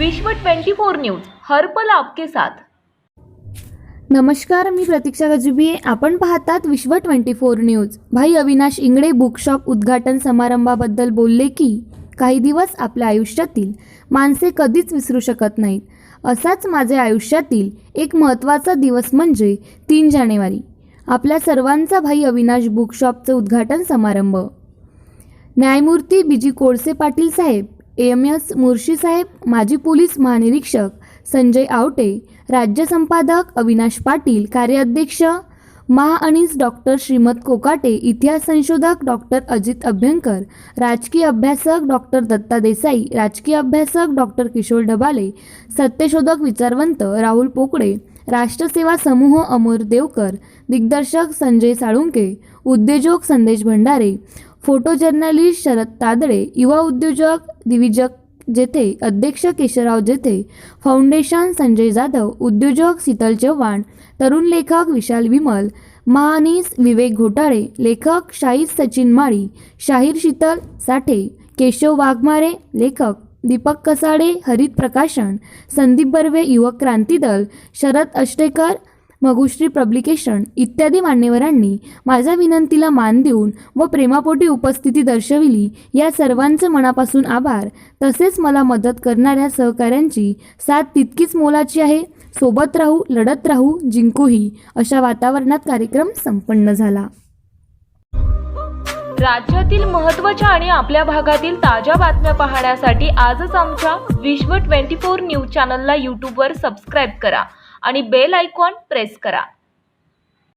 विश्व 24 न्यूज हर पल आपके साथ। नमस्कार, मी प्रतीक्षा गजुबिये. आपण पाहतात विश्व 24 न्यूज. भाई अविनाश इंगळे बुकशॉप उद्घाटन समारंभाबद्दल बोलले की काही दिवस आपल्या आयुष्यातील माणसे कधीच विसरू शकत नाहीत. असाच माझ्या आयुष्यातील एक महत्त्वाचा दिवस म्हणजे 3 जानेवारी, आपल्या सर्वांचा भाई अविनाश बुकशॉपचं उद्घाटन समारंभ. न्यायमूर्ती बीजी कोळसे पाटील साहेब, AMS मुर्शी साहेब, माजी पोलीस महानिरीक्षक संजय आवटे, राज्य संपादक अविनाश पाटील, कार्याध्यक्ष महाअनीस डॉक्टर श्रीमत कोकाटे, इतिहास संशोधक डॉक्टर अजित अभ्यंकर, राजकीय अभ्यासक डॉक्टर दत्ता देसाई, राजकीय अभ्यासक डॉक्टर किशोर ढबाले, सत्यशोधक विचारवंत राहुल पोकळे, राष्ट्रसेवा समूह अमर देवकर, दिग्दर्शक संजय साळुंके, उद्योजक संदेश भंडारे, फोटो जर्नलिस्ट शरद तादळे, युवा उद्योजक दिविजक जेथे, अध्यक्ष केशवराव जेथे, फाउंडेशन संजय जाधव, उद्योजक शीतल चव्हाण, तरुण लेखक विशाल विमल, महाअनीस विवेक घोटाळे, लेखक शाहीर सचिन माळी, शाहीर शीतल साठे, केशव वाघमारे, लेखक दीपक कसाडे, हरित प्रकाशन, संदीप बर्वे, युवक क्रांती दल, शरद अष्टेकर, मगुश्री पब्लिकेशन इत्यादी मान्यवरांनी माझ्या विनंतीला मान देऊन व प्रेमापोटी उपस्थिती दर्शविली. या सर्वांचे मनापासून आभार. तसेच मला मदत करणाऱ्या सहकाऱ्यांची साथ तितकीच मोलाची आहे. सोबत राहू, लढत राहू, जिंकूही, अशा वातावरणात कार्यक्रम संपन्न झाला. राज्यातील महत्त्वाच्या आणि आपल्या भागातील ताज्या बातम्या पाहण्यासाठी आजच आमच्या विश्व 24 न्यूज चॅनलला यूट्यूबवर सबस्क्राईब करा आणि बेल आयकॉन प्रेस करा.